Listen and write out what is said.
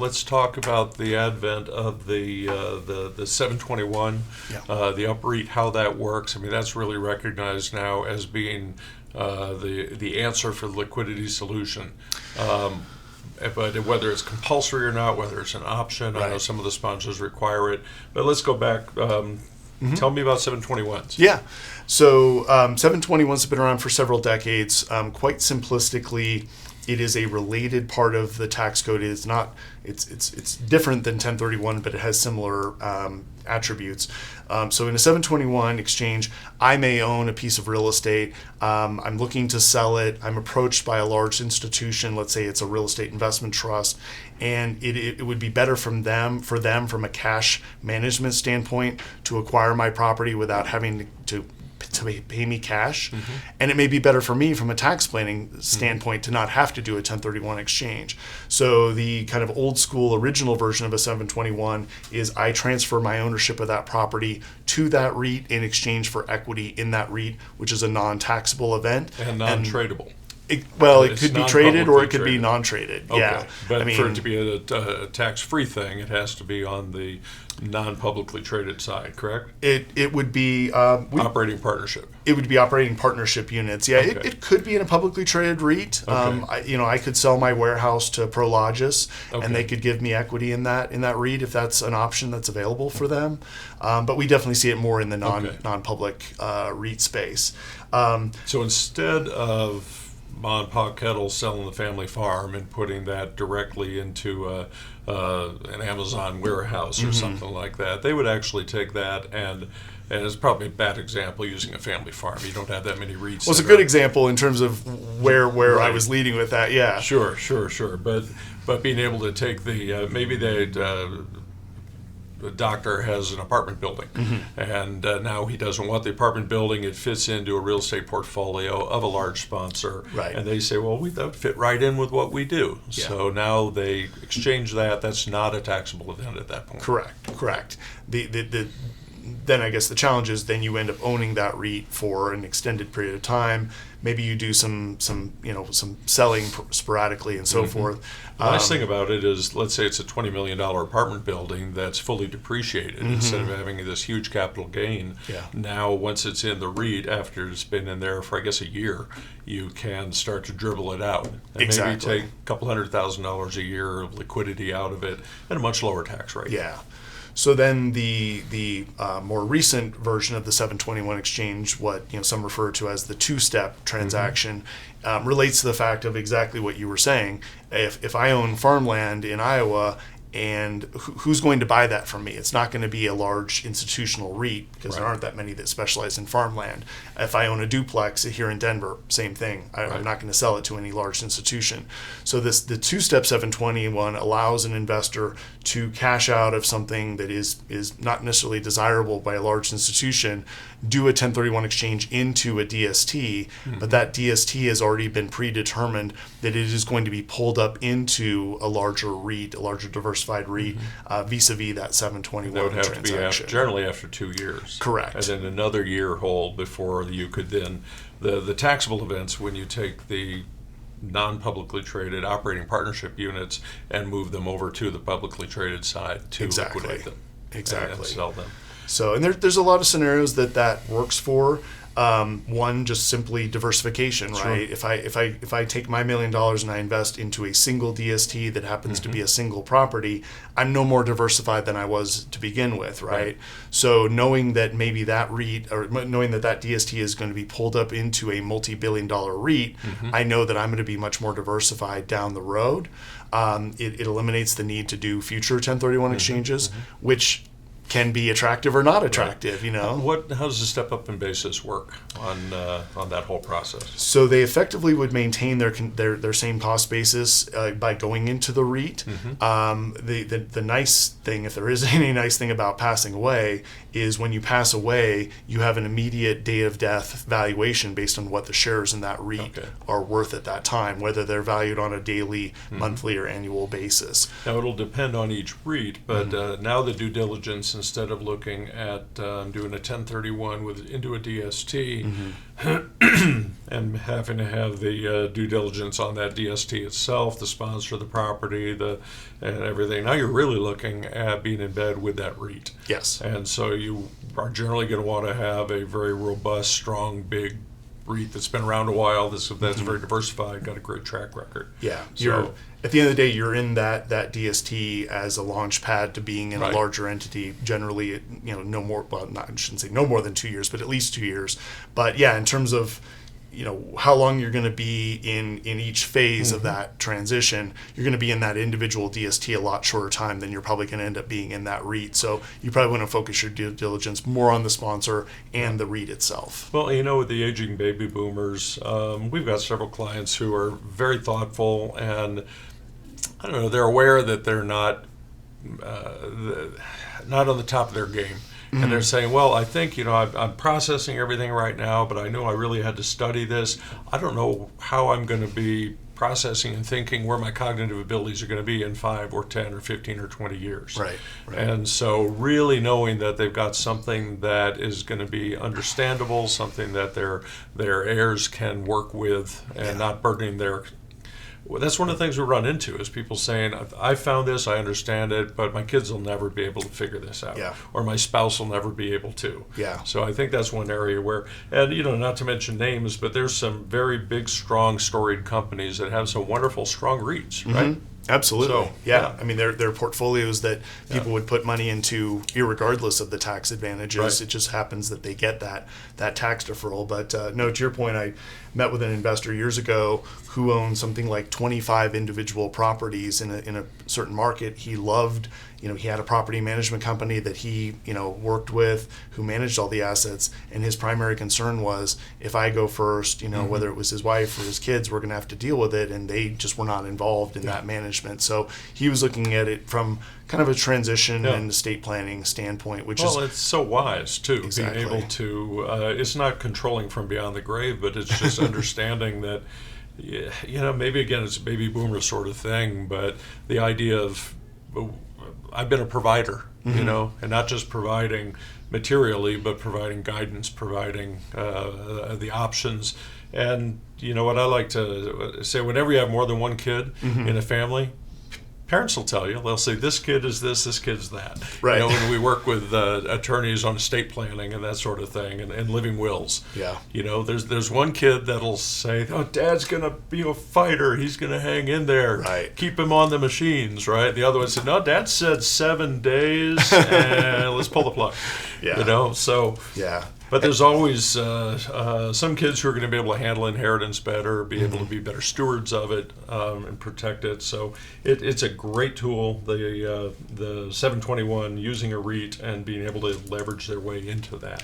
let's talk about the advent of the 721, the UpREIT, how that works. I mean, that's really recognized now as being the answer for the liquidity solution. But whether it's compulsory or not, whether it's an option, I know some of the sponsors require it. But let's go back. Tell me about 721s. Yeah. So 721s have been around for several decades. Quite simplistically, it is a related part of the tax code. It's not. It's different than 1031, but it has similar attributes. So in a 721 exchange, I may own a piece of real estate. I'm looking to sell it. I'm approached by a large institution. Let's say it's a real estate investment trust, and it would be better for them from a cash management standpoint to acquire my property without having to pay me cash. And it may be better for me from a tax planning standpoint to not have to do a 1031 exchange. So the kind of old school original version of a 721 is I transfer my ownership of that property to that REIT in exchange for equity in that REIT, which is a non-taxable event. And non-tradable. It could be traded or it could be non-traded. Okay. Yeah, But for it to be a tax-free thing, it has to be on the non-publicly traded side, correct? It would be operating partnership. It would be operating partnership units. Yeah, Okay. it could be in a publicly traded REIT. Okay. I could sell my warehouse to Prologis, and they could give me equity in that REIT if that's an option that's available for them. But we definitely see it more in the non-public REIT space. So instead of Ma and Pa Kettle selling the family farm and putting that directly into an Amazon warehouse or something like that, they would actually take that and it's probably a bad example using a family farm. You don't have that many REITs. Well, it's a good example in terms of where I was leading with that. Yeah. Sure. But being able to take the maybe the doctor has an apartment building, and now he doesn't want the apartment building. It fits into a real estate portfolio of a large sponsor, and they say, well, that would fit right in with what we do. Yeah. So now they exchange that. That's not a taxable event at that point. Correct. Then I guess the challenge is then you end up owning that REIT for an extended period of time. Maybe you do some selling sporadically and so forth. The nice thing about it is, let's say it's a $20 million apartment building that's fully depreciated instead of having this huge capital gain. Yeah. Now, once it's in the REIT, after it's been in there for, I guess, a year, you can start to dribble it out. And maybe take a couple $100,000 a year of liquidity out of it at a much lower tax rate. Yeah. So then the more recent version of the 721 exchange, what some refer to as the two-step transaction, relates to the fact of exactly what you were saying. If I own farmland in Iowa, and who's going to buy that from me? It's not going to be a large institutional REIT because there aren't that many that specialize in farmland. If I own a duplex here in Denver, same thing. I'm not going to sell it to any large institution. So the two-step 721 allows an investor to cash out of something that is not necessarily desirable by a large institution, do a 1031 exchange into a DST, but that DST has already been predetermined that it is going to be pulled up into a larger REIT, a larger diversified REIT, vis-a-vis that 721 that would have transaction. to be generally after 2 years. Correct. And then another year hold before you could then, the taxable events when you take the non-publicly traded operating partnership units and move them over to the publicly traded side to liquidate them. And sell them. So, and there's a lot of scenarios that works for. One, just simply diversification, right? If I take my $1 million and I invest into a single DST that happens to be a single property, I'm no more diversified than I was to begin with, right? So knowing that maybe that REIT, or knowing that DST is going to be pulled up into a multi-billion-dollar REIT, I know that I'm going to be much more diversified down the road. It eliminates the need to do future 1031 exchanges, which can be attractive or not attractive, How does the step up in basis work on that whole process? So they effectively would maintain their same cost basis by going into the REIT. The nice thing, if there is any nice thing about passing away, is when you pass away, you have an immediate day of death valuation based on what the shares in that REIT are worth at that time, whether they're valued on a daily, monthly, or annual basis. Now, it'll depend on each REIT, but now the due diligence, instead of looking at doing a 1031 into a DST and having to have the due diligence on that DST itself, the sponsor of the property, and everything. Now you're really looking at being in bed with that REIT. Yes. And so you are generally going to want to have a very robust, strong, big REIT that's been around a while, that's very diversified, got a great track record. Yeah. So, At the end of the day, you're in that DST as a launch pad to being in a larger entity. Generally, no more. Well, I shouldn't say no more than 2 years, but at least 2 years. But yeah, in terms of how long you're going to be in each phase of that transition, you're going to be in that individual DST a lot shorter time than you're probably going to end up being in that REIT. So you probably want to focus your due diligence more on the sponsor and the REIT itself. Well, with the aging baby boomers, we've got several clients who are very thoughtful, and I don't know, they're aware that they're not on the top of their game. And they're saying, well, I think, I'm processing everything right now, but I know I really had to study this. I don't know how I'm going to be processing and thinking where my cognitive abilities are going to be in 5 or 10 or 15 or 20 years. Right. And so really knowing that they've got something that is going to be understandable, something that their heirs can work with, and not burdening their... Well, that's one of the things we run into is people saying, I found this, I understand it, but my kids will never be able to figure this out. Yeah. Or my spouse will never be able to. Yeah. So I think that's one area where, and not to mention names, but there's some very big, strong, storied companies that have some wonderful, strong REITs, right? Absolutely. So, yeah. I mean, they're portfolios that people would put money into irregardless of the tax advantages. Right. It just happens that they get that tax deferral. But no, to your point, I met with an investor years ago who owned something like 25 individual properties in a certain market. He loved, he had a property management company that he, worked with, who managed all the assets. And his primary concern was, if I go first, whether it was his wife or his kids, we're going to have to deal with it. And they just were not involved in that management. So he was looking at it from kind of a transition and estate planning standpoint, which is... Well, it's so wise, too, Exactly. being able to... it's not controlling from beyond the grave, but it's just understanding that, maybe, again, it's a baby boomer sort of thing, but the idea of... I've been a provider, and not just providing materially, but providing guidance, providing the options. And what I like to say, whenever you have more than one kid in a family, parents will tell you, they'll say, this kid is this kid's that. Right. When we work with attorneys on estate planning and that sort of thing, and living wills. Yeah. There's one kid that'll say, oh, Dad's going to be a fighter. He's going to hang in there. Right. Keep him on the machines, right? The other one said, no, Dad said 7 days, and let's pull the plug. Yeah. So... Yeah. But there's always some kids who are going to be able to handle inheritance better, be able to be better stewards of it, and protect it. So it's a great tool, the 721, using a REIT and being able to leverage their way into that.